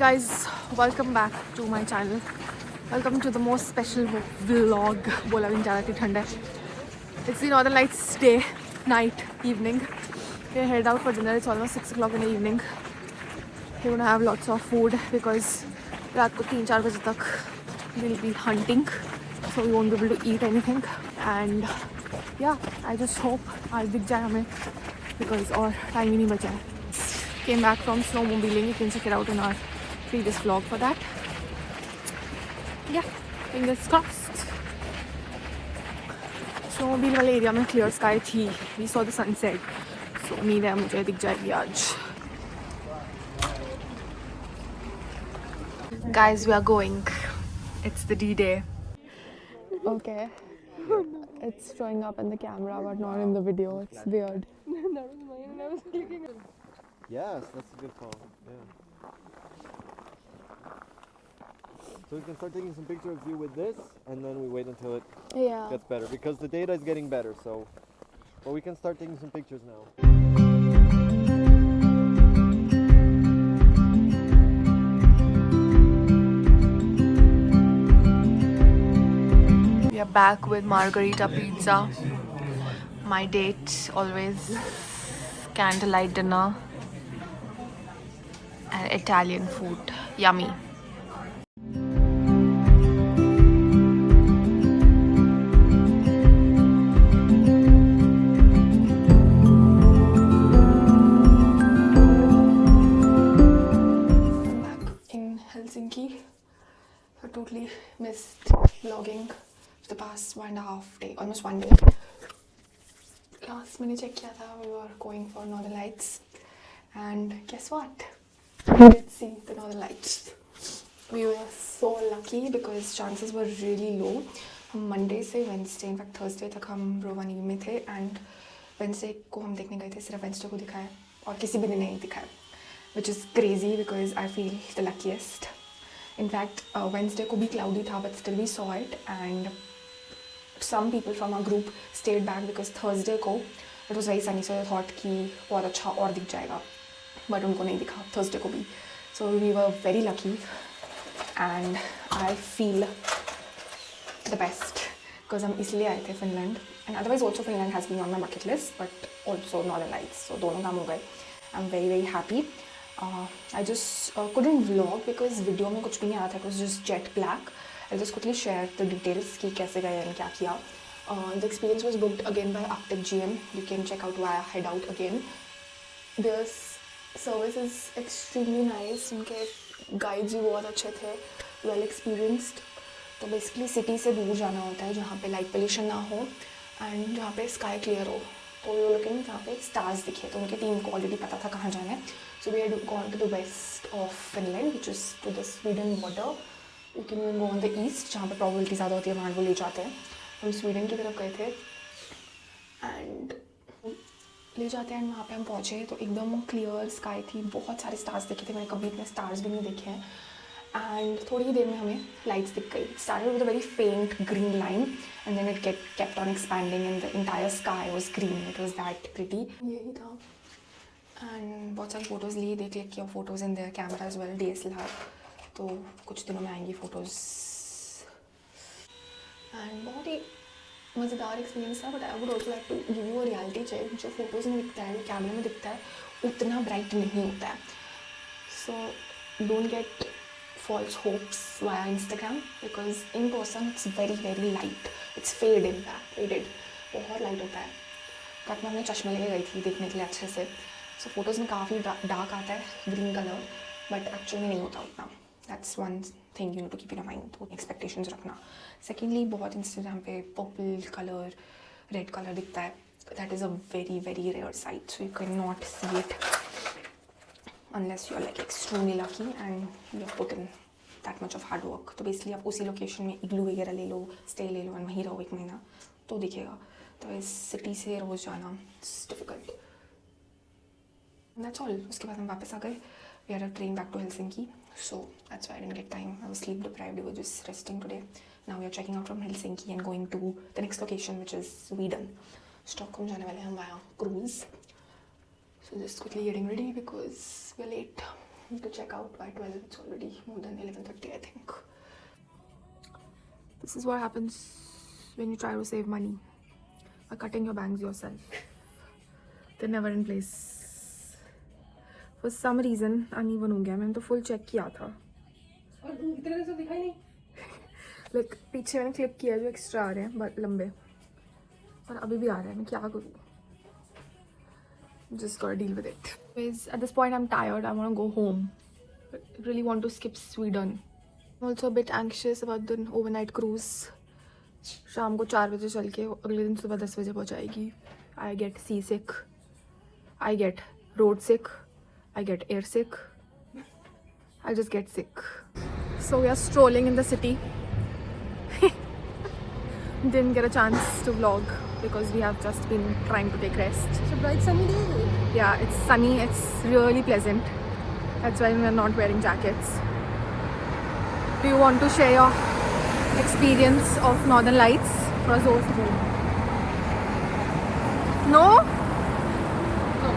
guys, welcome back to my channel. Welcome to the most special vlog. बोला भी नहीं जा रहा, इतनी ठंड है. It's the Northern Lights day, night, evening. We're headed out for dinner. It's almost 6 o'clock in the evening. We're gonna have lots of food because रात को 3-4 बजे तक we'll be hunting, so we won't be able to eat anything. And yeah, I just hope आज दिख जाए हमें because और time ही नहीं बचा है. Came back from snowmobiling. You can check it out in our previous vlog for that. Yeah, fingers crossed. Snowmobile वाले area में clear sky थी. We saw the sunset. So उम्मीद है मुझे दिख जाएगी आज. Guys, we are going. It's the D-Day. Okay. It's showing up in the camera but not in the video. It's weird. That was mine and I was clicking it. Yes, that's a good call. Yeah. So we can start taking some pictures of you with this, and then we wait until it Yeah. gets better because the data is getting better. So, but we can start taking some pictures now. We are back with Margarita Pizza. My date always candlelight dinner and Italian food. Yummy. I'm back in Helsinki. I totally missed vlogging for the past 1.5 days, almost 1 day. Last minute check kiya tha, we were going for Northern Lights, and guess what? We did see the Northern Lights. We were so lucky because chances were really low. हम Monday से Wednesday, in fact Thursday तक हम Rovaniemi में थे, and Wednesday को हम देखने गए थे. सिर्फ Wednesday को दिखा है और किसी भी दिन नहीं दिखा है, which is crazy because I feel the luckiest. In fact, Wednesday को भी cloudy था, but still we saw it, and some people from our group stayed back because Thursday को it was very sunny, so they thought कि बहुत अच्छा और दिख जाएगा, but उनको नहीं दिखा Thursday को भी. So we were very lucky, and I feel the best because हम इसलिए आए थे Finland, and otherwise also Finland has been on my bucket list, but also Northern Lights, so दोनों काम हो गए. I'm very happy. I just couldn't vlog because video में कुछ भी नहीं आ रहा था. It was just jet black. I'll just quickly share the details कि कैसे गए and क्या किया. The experience was booked again by Arctic GM. You can check out why I head out again. Their service is extremely nice. उनके guides भी बहुत अच्छे थे, well experienced. तो basically city से दूर जाना होता है जहाँ पे light pollution ना हो and जहाँ पे sky clear हो. तो we were looking जहाँ पे stars दिखे. तो उनकी टीम को already पता था कहाँ जाना है. So we had gone to the west of Finland, which is to the Sweden border. You can even go on the east, जहाँ पे probability ज़्यादा होती है, वहाँ वो ले जाते हैं. हम स्वीडन की तरफ गए थे and ले जाते हैं, वहाँ पे हम पहुँचे तो एकदम क्लियर स्काई थी, बहुत सारे स्टार्स दिखे थे. मैंने कभी इतने स्टार्स भी नहीं देखे हैं. एंड थोड़ी ही देर में हमें लाइट्स दिख गई. Started with a very faint green line and then it kept on expanding and the entire sky was green. It was that pretty. यही था. एंड बहुत सारी फ़ोटोज़ ली, दे क्लिक किया photos in their camera as well, DSLR. तो कुछ दिनों में आएंगी फ़ोटोज़. एंड बहुत ही मज़ेदार एक्सपीरियंस था. But I would also like to give you a reality check. जो फ़ोटोज़ में दिखता है, कैमरे में दिखता है, उतना ब्राइट नहीं होता है. So don't get false hopes via Instagram because in person it's very light. It's faded, in fact faded, बहुत लाइट होता है. तक मैं अपने चश्मे लेके गई थी देखने के लिए अच्छे से. सो फोटोज़ में काफ़ी डार्क आता है, ग्रीन कलर, बट एक्चुअल में नहीं होता उतना. That's one thing you need to keep in mind. तो एक्सपेक्टेशंस रखना. सेकेंडली बहुत इंस्टाग्राम पे पर्पल कलर, रेड कलर दिखता है. That is a very rare sight, so you can not see it unless you are like extremely lucky and you have put in that much of hard work. तो basically आप उसी location में इग्लू वगैरह ले लो, stay ले लो और वहीं रहो 1 महीना तो दिखेगा. तो इस सिटी से रोज़ जाना इट्स डिफ़िकल्ट. That's all. उसके बाद हम वापस आ गए. We are a train back to Helsinki, so that's why I didn't get time. I was sleep deprived. I was just resting today. Now we are checking out from Helsinki and going to the next location which is Sweden. Stockholm जाने वाले हैं via cruise. So just quickly getting ready because we're late. need to check out by 12. It's already more than 11:30, I think. This is what happens when you try to save money by cutting your bangs yourself. They're never in place. For some reason uneven हो गया. मैंने तो full check किया था. और इतने दिन से दिखाई नहीं. Like पीछे मैंने क्लिप किया जो एक्स्ट्रा आ रहे हैं but लंबे. और अभी भी आ रहा है. मैं क्या करूँ? Just gotta deal with it. Because at this point I'm tired. I want to go home. I really want to skip Sweden. I'm also a bit anxious about the overnight cruise. शाम को 4 बजे चल के अगले दिन सुबह 10 बजे पहुँचाएगी. I get seasick. I get road sick. I get air sick. I just get sick. So we are strolling in the city. Didn't get a chance to vlog because we have just been trying to take rest. It's a bright sunny day. Yeah, it's sunny, it's really pleasant. That's why we're not wearing jackets. Do you want to share your experience of Northern Lights? For those who No? No.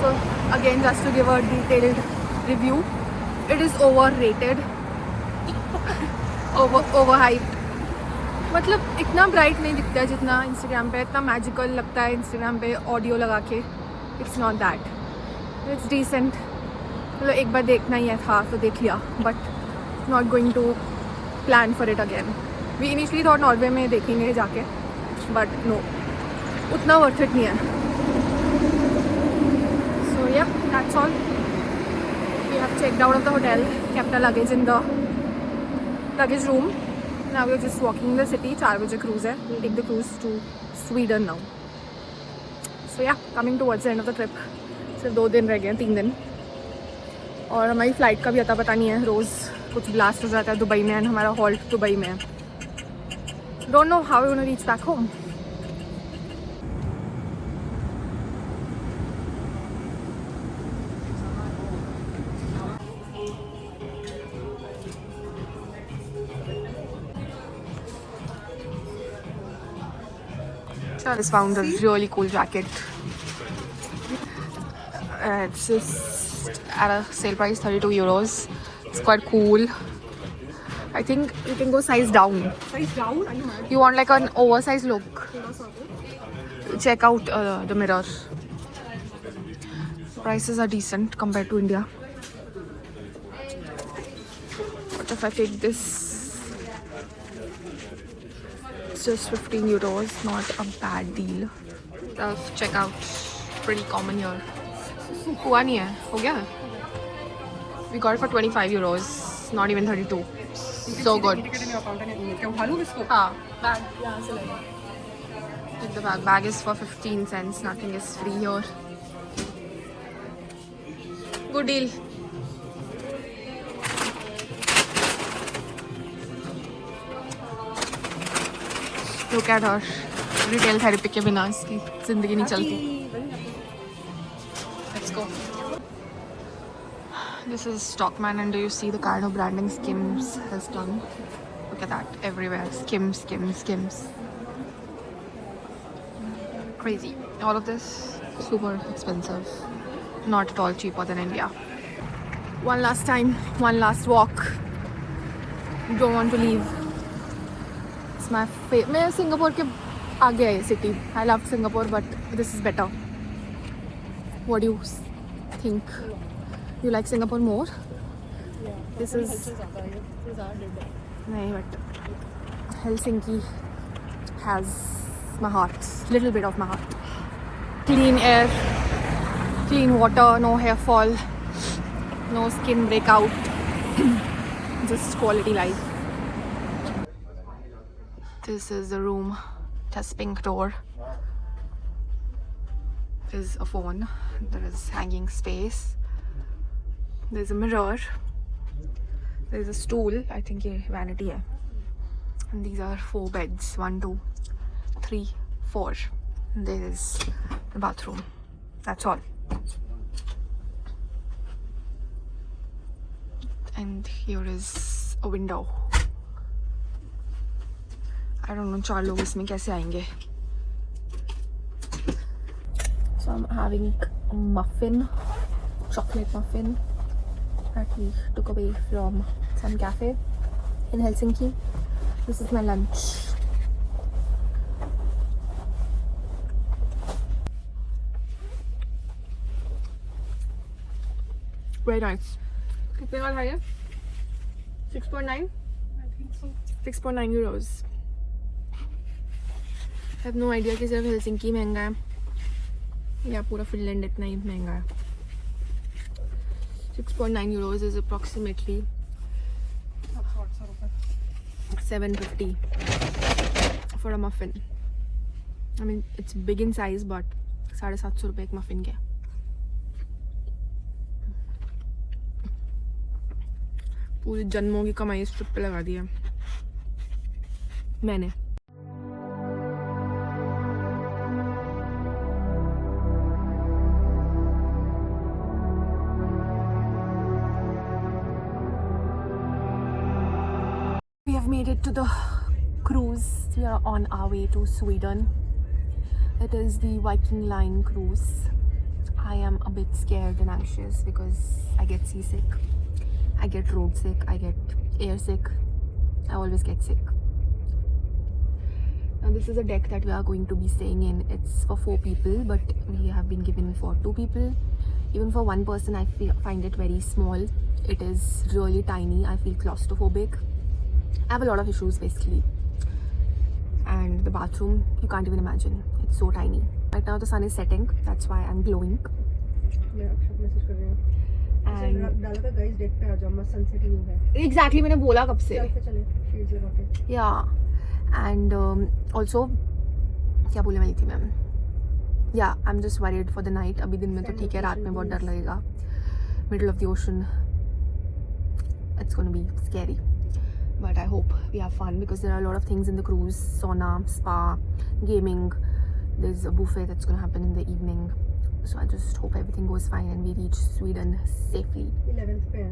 So again, just to give a detailed review, it is overrated. Overhyped. मतलब इतना bright नहीं दिखता है जितना Instagram पे, इतना magical लगता है इंस्टाग्राम पे ऑडियो लगा के. It's not that. It's decent. मतलब एक बार देखना ही है था तो देख लिया, but not going to plan for it again. We initially thought Norway में देखेंगे जाके, बट नो, उतना वर्थ इट नहीं है. So yeah that's all. We have checked out of the hotel, kept our luggage in the luggage room. Now we're just walking in the city. 4 बजे cruise है. We'll take the cruise to Sweden now. So yeah, coming towards the end of the trip. सिर्फ 2 दिन रह गए हैं, 3 दिन. और हमारी फ्लाइट का भी अता पता नहीं है. रोज़ कुछ ब्लास्ट हो जाता है दुबई में, एंड हमारा हॉल्ट दुबई में है. Don't know how we're gonna reach back home. I just found a really cool jacket. It's just at a sale price, 32 euros. It's quite cool. I think you can go size down. Size down? Are you mad? You want like an oversized look? Check out the mirror. Prices are decent compared to India. What if I take this? Just 15 euros, not a bad deal. Self checkout, pretty common here. हुआ नहीं है, हो गया? We got it for 25 euros, not even 32. So good. क्या उठा लूँ इसको? हाँ, bag यहाँ से लेना. Take the bag. Bag is for 15 cents. Nothing is free here. Good deal. Look at her. Retail therapy के बिना इसकी जिंदगी नहीं चलती. Let's go. This is Stockman, and do you see the kind of branding Skims has done? Look at that everywhere. Skims, Skims, Skims. Crazy. All of this super expensive. Not at all cheaper than India. One last time, one last walk. Don't want to leave. It's my favorite. मैं Singapore के आगे है city. I loved Singapore, but this is better. What do you think? You like Singapore more? Yeah. This is नहीं, but Helsinki has my heart. Little bit of my heart. Clean air, clean water, no hair fall, no skin breakout. Just quality life. This is the room. It has pink door. There's a phone. There is hanging space. There's a mirror. There's a stool. I think ये vanity है. And these are 4 beds. 1, 2, 3, 4. And there is the bathroom. That's all. And here is a window. I don't know 4 लोग इसमें कैसे आएंगे. So I'm having a muffin chocolate muffin that we took away from some cafe in Helsinki. This is my lunch. Very nice. कितने का था ये? 6.9? I think so. 6.9 euros. I have no idea कि सिर्फ हेलसिंकी महंगा है या पूरा फिनलैंड इतना ही महंगा है. 6.9 euros is approximately 750 for a muffin. I mean, it's big in size, but 750 रुपए एक muffin के. पूरी जन्मों की कमाई इस ट्रिप पे लगा दी है मैंने. We have made it to the cruise. We are on our way to Sweden. It is the Viking Line cruise. I am a bit scared and anxious because I get seasick. I get road sick, I get air sick. I always get sick. Now this is a deck that we are going to be staying in. It's for 4 people, but we have been given for 2 people. Even for 1 person, I find it very small. It is really tiny. I feel claustrophobic. I have a lot of issues basically. And the bathroom, you can't even imagine. It's so tiny. Right now the sun is setting. That's why I'm glowing. मैं अक्षत message कर रही हूँ. And डाला था guys deck पे आ जाओ, मस्त sunset view है. exactly मैंने बोला कब से. चल पे चले शीट्स लगा के. Yeah, and also क्या बोलने वाली थी ma'am? Yeah, I'm just worried for the night. अभी दिन में तो ठीक है, रात में बहुत डर लगेगा. Middle of the ocean, it's going to be scary. But I hope we have fun because there are a lot of things in the cruise: sauna, spa, gaming. There's a buffet that's going to happen in the evening. So I just hope everything goes fine and we reach Sweden safely. 11th पे है.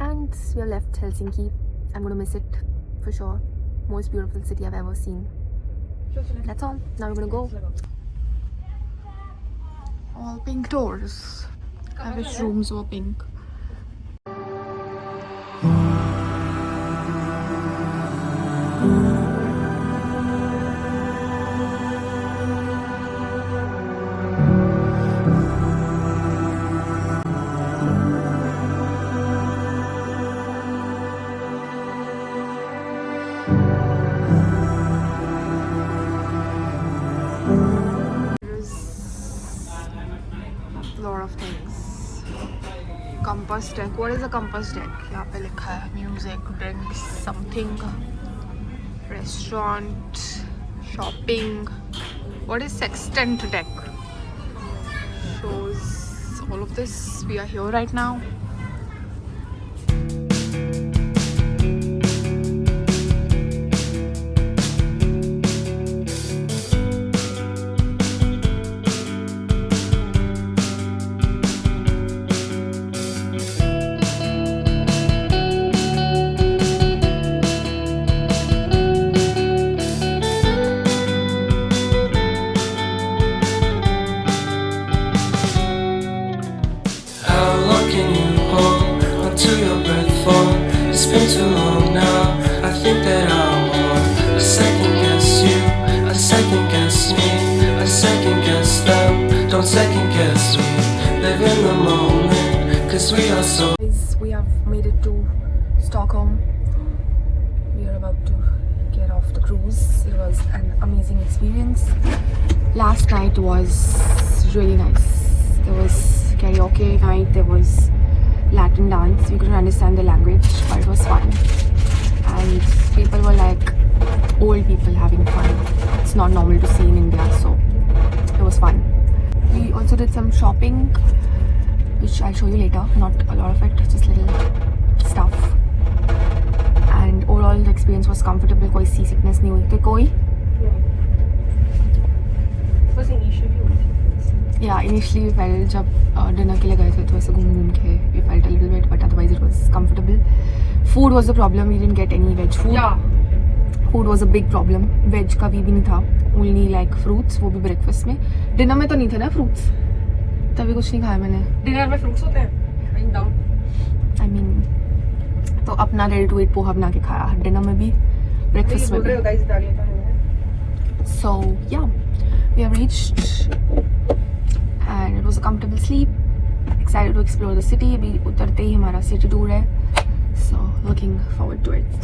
And we have left Helsinki. I'm going to miss it for sure. Most beautiful city I've ever seen. चल चले. That's all. Now we're gonna go. All pink doors. I wish rooms were pink. Lot of things. Compass deck. What is a compass deck? यहाँ पे लिखा है music, drinks, something, restaurant, shopping. What is sextant deck? Shows all of this. We are here right now. been too long now. I think that I want to second guess you, I second guess me, I second guess them. Don't second guess me. Live in the moment, cause we are so. Guys, we have made it to Stockholm. We are about to get off the cruise. It was an amazing experience. Last night was really nice. There was karaoke night, there was Latin dance. We couldn't understand the language, but it was fun. And people were like old people having fun. It's not normal to see in India, so it was fun. We also did some shopping, which I'll show you later. Not a lot of it, just little stuff. And overall the experience was comfortable. कोई sea sickness नहीं हुई. कोई? बस initially हुई थी. Yeah, initially we felt जब dinner के लिए गए थे तो ऐसे घूम के we felt a little bit, but otherwise it was comfortable. Food was the problem. We didn't get any veg food. Yeah. Food was a big problem. Veg का भी नहीं था. Only like fruits, वो भी breakfast में. Dinner में तो नहीं थे ना fruits. तभी कुछ नहीं खाया मैंने. डिनर में फ्रूट्स होते हैं एकदम. I mean, तो अपना रेडी टू ईट पोहा बना के खाया डिनर में भी, ब्रेकफास्ट में बोल रहे भी. हो गाइस इटालियन का है. So yeah, we have reached and it was a comfortable sleep. Excited to explore the city. अभी उतरते ही हमारा city tour है. So looking forward to it.